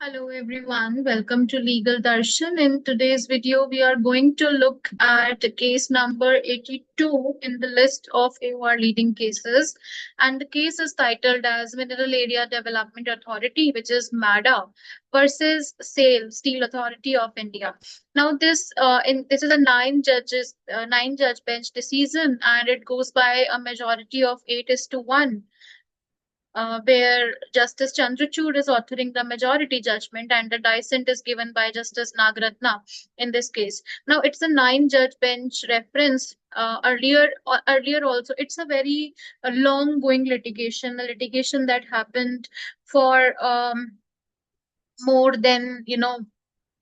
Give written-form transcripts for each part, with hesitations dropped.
Hello everyone, welcome to Legal Darshan. In today's video, we are going to look at case number 82 in the list of AOR leading cases. And the case is titled as Mineral Area Development Authority, which is MADA, versus SAIL, Steel Authority of India. Now, this is a nine judge bench decision, and it goes by a majority of 8:1, where Justice Chandrachud is authoring the majority judgment and the dissent is given by Justice Nagratna in this case. Now, it's a nine-judge bench reference. Earlier also, it's a very long-going litigation, a litigation that happened for more than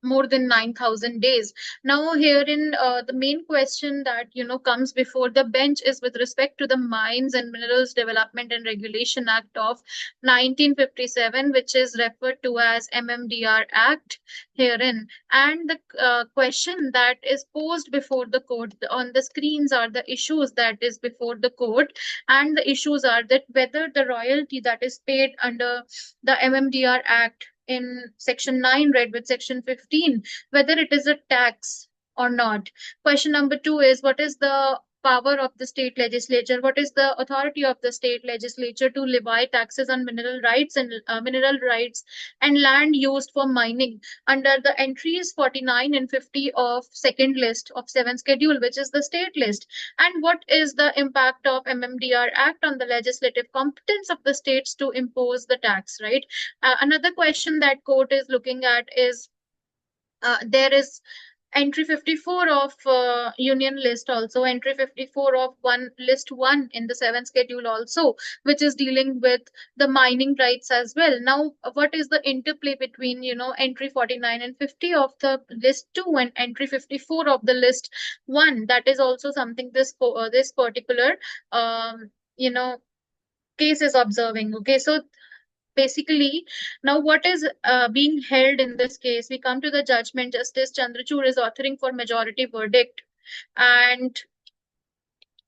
more than 9,000 days. Now, herein, the main question that comes before the bench is with respect to the Mines and Minerals Development and Regulation Act of 1957, which is referred to as MMDR Act herein. And the question that is posed before the court on the screens are the issues that is before the court, and the issues are that whether the royalty that is paid under the MMDR Act in section 9 read with section 15, whether it is a tax or not. Question number 2 is, what is the power of the state legislature? What is the authority of the state legislature to levy taxes on mineral rights and land used for mining under the entries 49 and 50 of second list of 7th schedule, which is the state list? And what is the impact of MMDR Act on the legislative competence of the states to impose the tax, right? Another question that court is looking at is, there is entry 54 of union list, also entry 54 of list 1 in the 7th schedule also, which is dealing with the mining rights as well. Now, what is the interplay between entry 49 and 50 of the list 2 and entry 54 of the list 1? That is also something this particular case is observing. Okay, so basically, now what is being held in this case? We come to the judgment. Justice Chandrachud is authoring for majority verdict, and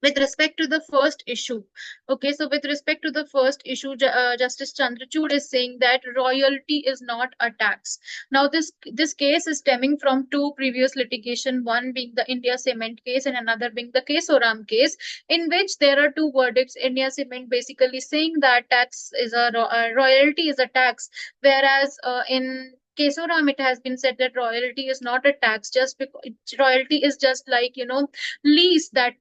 with respect to the first issue, okay, so with respect to the first issue, Justice Chandrachud is saying that royalty is not a tax. Now, this case is stemming from two previous litigation, one being the India Cement case and another being the Kesoram case, in which there are two verdicts. India Cement basically saying that royalty is a tax, whereas in Kesoram, it has been said that royalty is not a tax, just because royalty is just like lease, that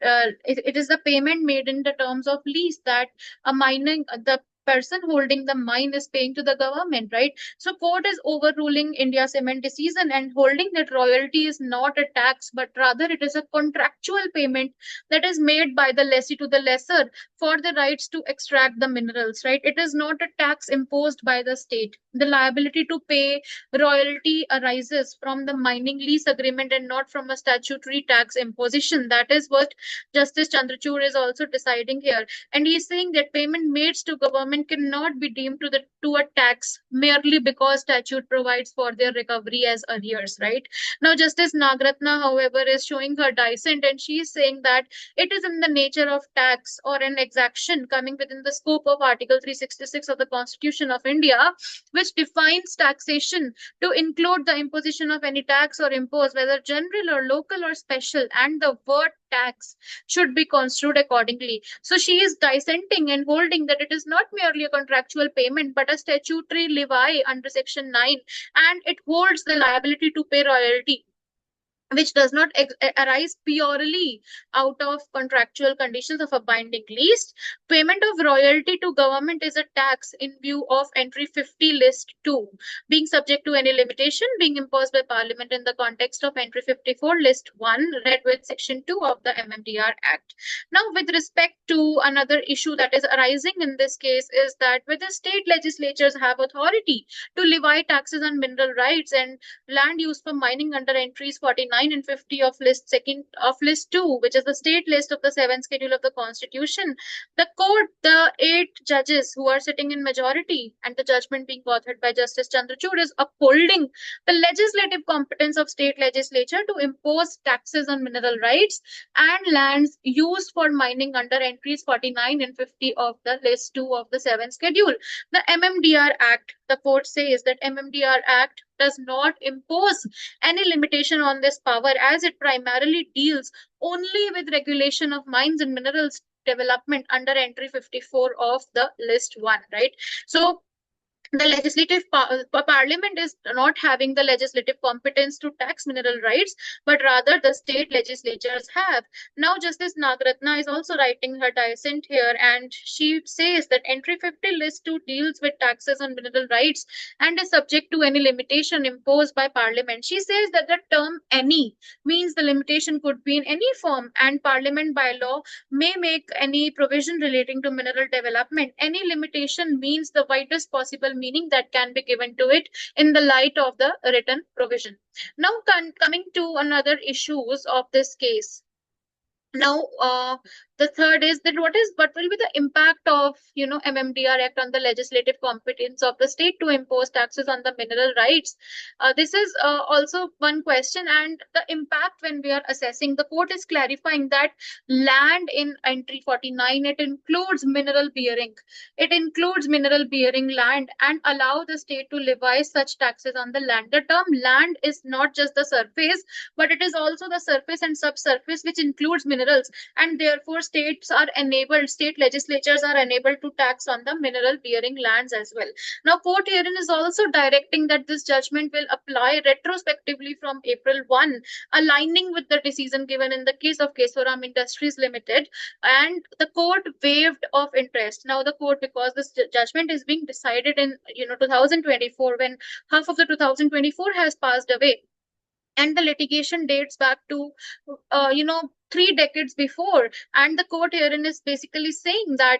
it is the payment made in the terms of lease that the person holding the mine is paying to the government, right? So court is overruling India Cement decision and holding that royalty is not a tax, but rather it is a contractual payment that is made by the lessee to the lessor for the rights to extract the minerals, right? It is not a tax imposed by the state. The liability to pay royalty arises from the mining lease agreement and not from a statutory tax imposition. That is what Justice Chandrachud is also deciding here. And he's saying that payment made to government cannot be deemed to a tax merely because statute provides for their recovery as arrears, right? Now, Justice Nagratna, however, is showing her dissent, and she is saying that it is in the nature of tax or an exaction coming within the scope of Article 366 of the Constitution of India, which defines taxation to include the imposition of any tax or impose, whether general or local or special, and the word tax should be construed accordingly. So she is dissenting and holding that it is not merely a contractual payment but a statutory levy under Section 9, and it holds the liability to pay royalty, which does not arise purely out of contractual conditions of a binding lease. Payment of royalty to government is a tax in view of entry 50 list 2, being subject to any limitation being imposed by Parliament in the context of entry 54 list 1 read with section 2 of the MMDR Act. Now, with respect to another issue that is arising in this case is that whether state legislatures have authority to levy taxes on mineral rights and land use for mining under entries 49 49 and 50 of list 2, which is the state list of the 7th schedule of the Constitution, the 8 judges who are sitting in majority and the judgment being authored by Justice Chandrachud is upholding the legislative competence of state legislature to impose taxes on mineral rights and lands used for mining under entries 49 and 50 of the list 2 of the 7th schedule. The MMDR Act, the court says that MMDR Act does not impose any limitation on this power, as it primarily deals only with regulation of mines and minerals development under entry 54 of the list 1, right? So the legislative parliament is not having the legislative competence to tax mineral rights, but rather the state legislatures have. Now, Justice Nagratna is also writing her dissent here, and she says that entry 50 list 2 deals with taxes on mineral rights and is subject to any limitation imposed by parliament. She says that the term any means the limitation could be in any form, and parliament by law may make any provision relating to mineral development. Any limitation means the widest possible meaning that can be given to it in the light of the written provision. Now, coming to another issues of this case. Now, the third is that what will be the impact of MMDR Act on the legislative competence of the state to impose taxes on the mineral rights? This is also one question, and the impact when we are assessing, the court is clarifying that land in entry 49, it includes mineral bearing. It includes mineral bearing land and allow the state to levy such taxes on the land. The term land is not just the surface, but it is also the surface and subsurface, which includes minerals, and therefore state legislatures are enabled to tax on the mineral bearing lands as well. Now, court herein is also directing that this judgment will apply retrospectively from April 1, aligning with the decision given in the case of Kesoram Industries Limited, and the court waived of interest. Now, the court, because this judgment is being decided in 2024, when half of the 2024 has passed away, and the litigation dates back to 3 decades before, and the court herein is basically saying that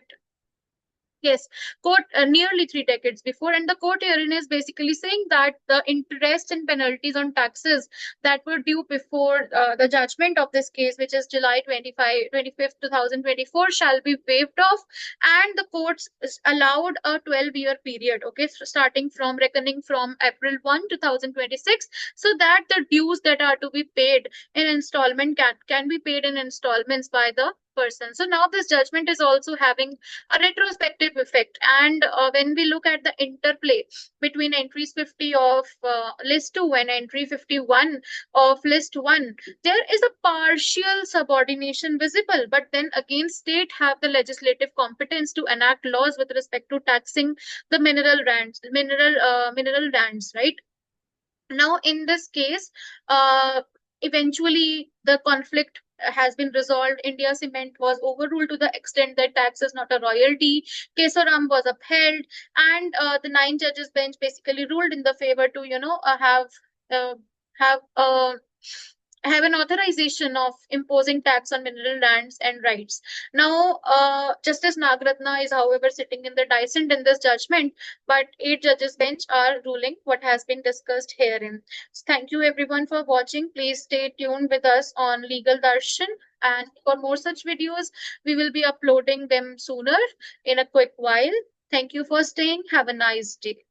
yes, court nearly 3 decades before, and the court herein is basically saying that the interest and penalties on taxes that were due before the judgment of this case, which is July 25th, 2024, shall be waived off, and the courts allowed a 12-year period, okay, starting from reckoning from April 1, 2026, so that the dues that are to be paid in installment can be paid in installments by the person. So now this judgment is also having a retrospective effect, and when we look at the interplay between entries 50 of list 2 and entry 51 of list 1, there is a partial subordination visible, but then again state have the legislative competence to enact laws with respect to taxing the mineral lands, right? Now, in this case, eventually the conflict has been resolved. India Cement was overruled to the extent that tax is not a royalty. Kesoram was upheld, and the 9 judges bench basically ruled in the favor to have an authorization of imposing tax on mineral lands and rights. Now, Justice Nagratna is, however, sitting in the dissent in this judgment, but 8 judges bench are ruling what has been discussed herein. So thank you everyone for watching. Please stay tuned with us on Legal Darshan, and for more such videos, we will be uploading them sooner in a quick while. Thank you for staying. Have a nice day.